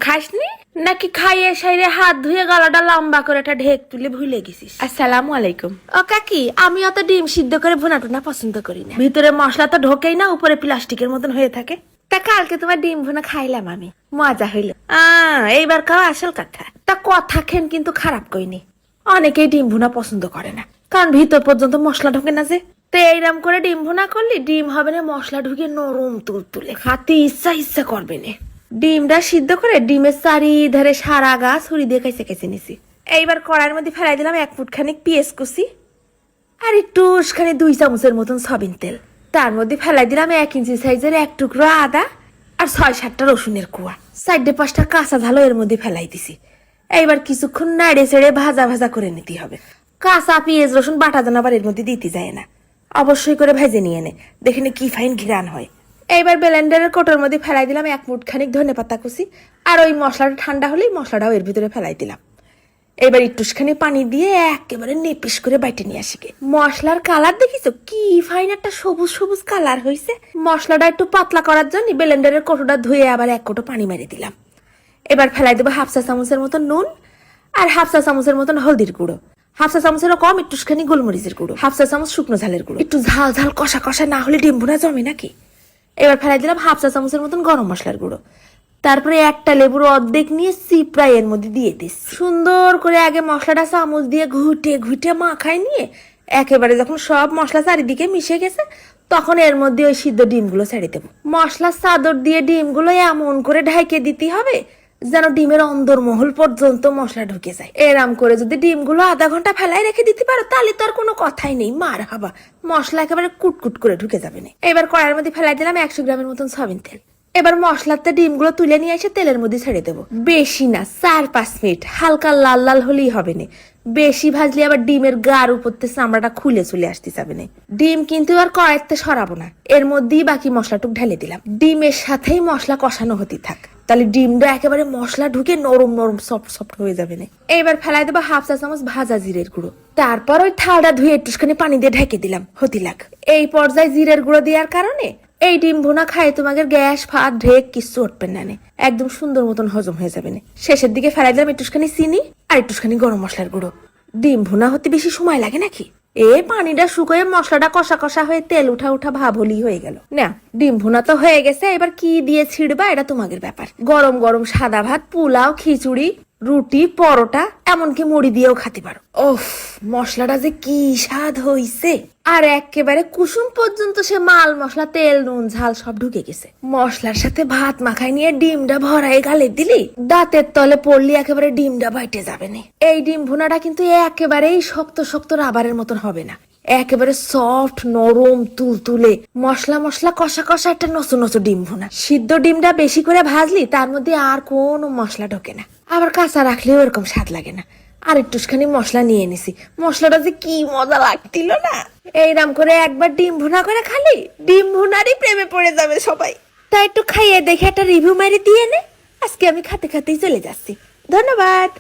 খাসনি নাকি খাইয়ে সাইরে হাত ধুয়ে গলাটা লম্বা করে একটা ঢেক তুলে ভুলে গেছিস? আসসালামু আলাইকুম। ও কাকি, আমি অত ডিম সিদ্ধ করে ভুনা টুনা পছন্দ করি না। ভিতরে মশলা তো ঢোকেই না, উপরে প্লাস্টিকের মতন হয়ে থাকে। তা কালকে তোমার ডিম ভুনা খাইলাম আমি, মজা হইল। এইবার খাওয়া আসল কথা। তা কথা খেন কিন্তু খারাপ কইনি। অনেকেই ডিম ভুনা পছন্দ করে না, কারণ ভিতর পর্যন্ত মশলা ঢোকে না যে। তো এইরকম করে ডিম ভুনা করলি ডিম হবে না মশলা ঢুকে নরম তুলতুলে, খাতে ইচ্ছা ইচ্ছা করবে না। ডিমটা সিদ্ধ করে ডিমের চারিধারে সারা গা ছুরি দিয়ে কেচে কেচে নিছি। এইবার কড়াইয়ের মধ্যে ফেলাই দিলাম 1 ফুট খানিক পেঁয়াজ কুচি আর একটু 2 চামচের মতন সয়াবিন তেল। তার মধ্যে ফেলাই দিলাম 1 ইঞ্চি সাইজের 1 টুকরো আদা আর 6-7টা রসুনের কুয়া। 4-5টা কাঁচা ঝালও এর মধ্যে ফেলাই দিছি। এইবার কিছুক্ষণ নাড়ে ছেড়ে ভাজা ভাজা করে নিতে হবে। কাঁচা পেঁয়াজ রসুন বাটা যেন আবার এর মধ্যে দিতে যায় না, অবশ্যই করে ভেজে নিয়ে নে, দেখে কি ফাইন ঘ্রাণ হয়। এইবার ব্লেন্ডারের কোটোর মধ্যে ফেলাই দিলাম 1 মুঠ খানিক ধনেপাতা কুচি আর ওই মশলাটা ঠান্ডা হলেই মশলাটাও এর ভিতরে ফেলাই দিলাম। এবার একটুখানি পানি দিয়ে একেবারে নেপিস করে বাইটে নিয়ে আসি। মশলার কালার দেখিছো কি ফাইন একটা সবুজ সবুজ কালার হয়েছে। মশলাটা একটু পাতলা করার জন্য ব্লেন্ডারের কোটোটা ধুয়ে আবার 1 কোটো পানি মেরে দিলাম। এবার ফেলাই দেবো 1/2 চা চামচের মতন নুন আর 1/2 চা চামচের মতন হলদির গুঁড়ো, 1/2 চা চামচেরও কম একটুখানি গোলমরিচের গুঁড়ো, 1/2 চা চামচ শুকনো ঝালের গুঁড়ো। একটু ঝাল ঝাল কষা কষা না হলে ডিম ভুনা জমে নাকি। এবার ফেলাই দিলাম 1/2 চা চামচের মতন গরম মশলার গুঁড়ো। তারপরে একটা লেবুর অর্ধেক নিয়ে চিপড়া এর মধ্যে দিয়ে দিস। সুন্দর করে আগে মশলাটা চামচ দিয়ে ঘুটে ঘুটে মাখাই নিয়ে একেবারে যখন সব মশলা চারিদিকে মিশে গেছে তখন এর মধ্যে ওই সিদ্ধ ডিমগুলো ছেড়ে দেবো। মশলার চাদর দিয়ে ডিমগুলো এমন করে ঢাইকে দিতে হবে যেন ডিমের অন্দরমহল পর্যন্ত মশলা ঢুকে যায়। এরাম করে যদি ডিমগুলো আধা ঘন্টা ফেলাই রেখে দিতে পারো তাহলে তো আর কোনো কথাই নেই, মার হাবা মশলা একেবারে কুটকুট করে ঢুকে যাবে না। এবার কড়াইয়ের মধ্যে ফেলাই দিলাম 100 গ্রামের মতন সয়াবিন তেল। এবার মশলাতে ডিমগুলো তুলে নিয়ে এসে তেলের মধ্যে ছেড়ে দেবো। বেশি না, 4-5 মিনিট হালকা লাল লাল হলেই হবে না। বেশি ভাজলে আবার ডিমের গার উপর থেকে চামড়াটা খুলে চলে আসতে যাবে না। ডিম কিন্তু আর কড়াইতে সরাবো না, এর মধ্যেই বাকি মশলাটুক ঢেলে দিলাম। ডিমের সাথেই মশলা কষানো হতে থাক, তাহলে ডিমটা একেবারে মশলা ঢুকে নরম নরম সফট সফট হয়ে যাবে না। এবার ফেলাই দেবো 1/2 চা চামচ ভাজা জিরের গুঁড়ো। তারপর ওই থালটা ধুয়ে একটুখানি পানি দিয়ে ঢেকে দিলাম হতে লাগ। এই পর্যায়ে জিরের গুঁড়ো দেওয়ার কারণে এই ডিম ভুনা খাই তোমাদের গ্যাস ফাঁদ ঢেক কিছু উঠবে না, একদম সুন্দর মতন হজম হয়ে যাবে না। শেষের দিকে ফেলাই দিলাম একটুখানি চিনি আর একটুখানি গরম মশলার গুঁড়ো। ডিম ভুনা হতে বেশি সময় লাগে নাকি? পানিটা শুকিয়ে মশলাটা কষা কষা হয়ে তেল উঠা উঠা ভাব হলেই হয়ে গেল না। ডিম ভুনা তো হয়ে গেছে, এবার কি দিয়ে ছিড়বা এটা তোমাদের ব্যাপার। গরম গরম সাদা ভাত, পোলাও, খিচুড়ি, রুটি, পরোটা, এমনকি মুড়ি দিয়েও খেতে পারো। ওফ, মশলাটা যে কি স্বাদ হইছে। আর একেবারে কুসুম পর্যন্ত সে মাল মশলা তেল নুন ঝাল সব ঢুকে গেছে। মশলার সাথে ভাত মাখাই নিয়ে ডিমটা ভরাই গালে দিলি দাঁতের তলে পড়লি একেবারে ডিমটা বাইটে যাবে না। এই ডিম ভুনাটা কিন্তু একেবারেই শক্ত শক্ত রাবারের মতন হবে না, একেবারে সফট নরম তুলতুলে মশলা মশলা কষা কষা একটা নচু নচু ডিম ভুনা। সিদ্ধ ডিমটা বেশি করে ভাজলি তার মধ্যে আর কোনো মশলা ঢোকে না, আবার কাঁচা রাখলেও এরকম স্বাদ লাগে না। আর একটুখানি মশলা নিয়ে নিছি, মশলাটা যে কি মজা লাগছিল না। এইরাম করে একবার ডিম ভুনা করে খালি ডিম ভুনারই প্রেমে পড়ে যাবে সবাই। তাই একটু খাইয়ে দেখে একটা রিভিউ মারি দিয়ে নে। আজকে আমি খাতে খাতেই চলে যাচ্ছি, ধন্যবাদ।